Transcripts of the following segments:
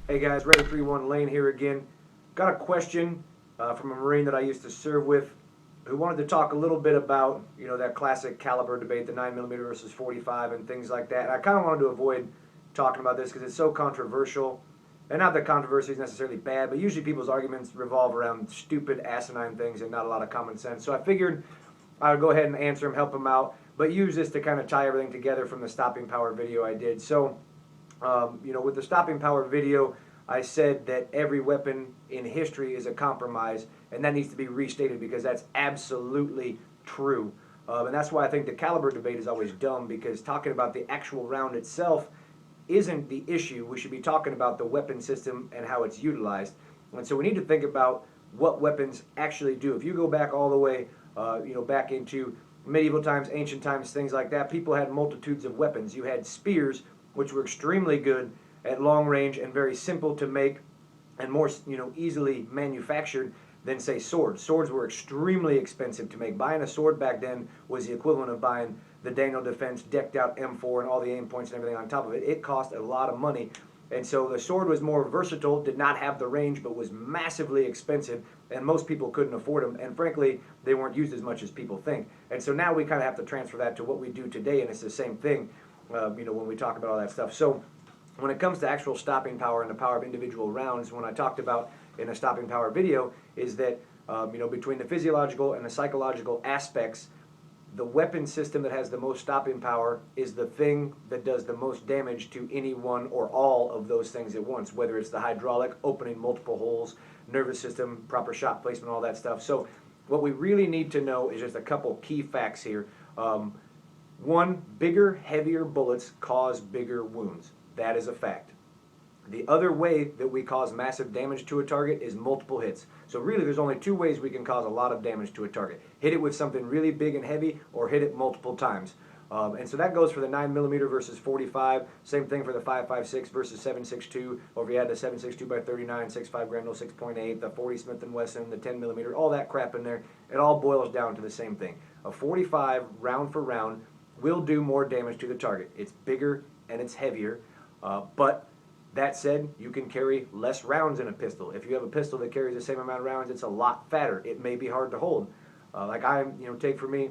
Hey guys, Ready 3-1 Lane here again. Got a question from a Marine that I used to serve with who wanted to talk a little bit about, that classic caliber debate, the 9mm versus 45 and things like that. And I kind of wanted to avoid talking about this because it's so controversial. And not that controversy is necessarily bad, but usually people's arguments revolve around stupid, asinine things and not a lot of common sense. So I figured I would go ahead and answer him, help him out, but use this to kind of tie everything together from the stopping power video I did. So with the stopping power video, I said that every weapon in history is a compromise, and that needs to be restated because that's absolutely true. And that's why I think the caliber debate is always dumb, because talking about the actual round itself isn't the issue. We should be talking about the weapon system and how it's utilized. And so we need to think about what weapons actually do. If you go back all the way, back into medieval times, ancient times, things like that, people had multitudes of weapons. You had spears, which were extremely good at long range and very simple to make and more easily manufactured than, say, swords. Swords were extremely expensive to make. Buying a sword back then was the equivalent of buying the Daniel Defense decked out M4 and all the aim points and everything on top of it. It cost a lot of money. And so the sword was more versatile, did not have the range, but was massively expensive, and most people couldn't afford them. And frankly, they weren't used as much as people think. And so now we kind of have to transfer that to what we do today, and it's the same thing, when we talk about all that stuff. So when it comes to actual stopping power and the power of individual rounds, when I talked about in a stopping power video, is that between the physiological and the psychological aspects, the weapon system that has the most stopping power is the thing that does the most damage to any one or all of those things at once, whether it's the hydraulic, opening multiple holes, nervous system, proper shot placement, all that stuff. So what we really need to know is just a couple key facts here. One, bigger, heavier bullets cause bigger wounds. That is a fact. The other way that we cause massive damage to a target is multiple hits. So really there's only two ways we can cause a lot of damage to a target. Hit it with something really big and heavy, or hit it multiple times. And so that goes for the 9mm versus 45. Same thing for the 5.56 versus 7.62. Or if you had the 7.62 by 39, 6.5 Grendel, 6.8, the 40 Smith & Wesson, the 10mm, all that crap in there, it all boils down to the same thing. A 45 round for round will do more damage to the target. It's bigger and it's heavier, but that said, you can carry less rounds in a pistol. If you have a pistol that carries the same amount of rounds, it's a lot fatter. It may be hard to hold. Take for me,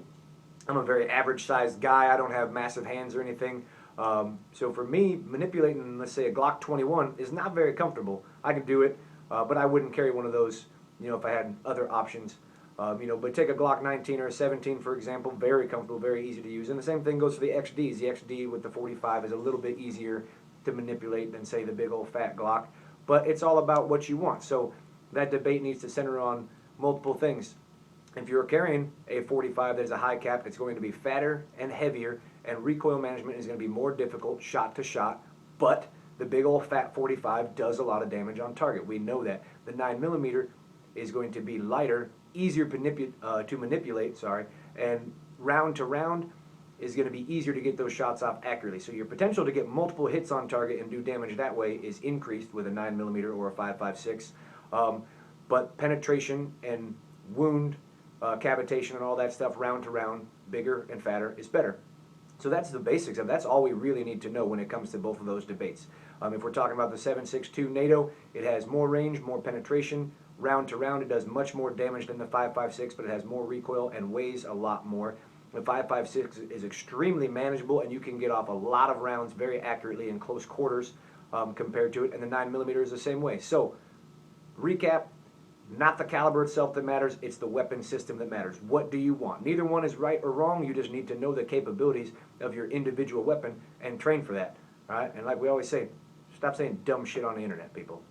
I'm a very average-sized guy. I don't have massive hands or anything. So for me, manipulating, let's say, a Glock 21 is not very comfortable. I can do it, but I wouldn't carry one of those, if I had other options. But take a Glock 19 or a 17, for example, very comfortable, very easy to use. And the same thing goes for the XDs. The XD with the 45 is a little bit easier to manipulate than, say, the big old fat Glock. But it's all about what you want. So that debate needs to center on multiple things. If you're carrying a 45 that is a high cap, it's going to be fatter and heavier, and recoil management is going to be more difficult shot to shot. But the big old fat 45 does a lot of damage on target. We know that. The 9mm is going to be lighter, easier to manipulate, and round to round is going to be easier to get those shots off accurately. So your potential to get multiple hits on target and do damage that way is increased with a 9mm or a 5.56. But penetration and wound cavitation and all that stuff, round to round, bigger and fatter, is better. So that's the basics of it. That's all we really need to know when it comes to both of those debates. If we're talking about the 7.62 NATO, it has more range, more penetration. Round to round, it does much more damage than the 5.56, but it has more recoil and weighs a lot more. The 5.56 is extremely manageable, and you can get off a lot of rounds very accurately in close quarters compared to it, and the 9mm is the same way. So, recap, not the caliber itself that matters, it's the weapon system that matters. What do you want? Neither one is right or wrong, you just need to know the capabilities of your individual weapon and train for that. All right? And like we always say, stop saying dumb shit on the internet, people.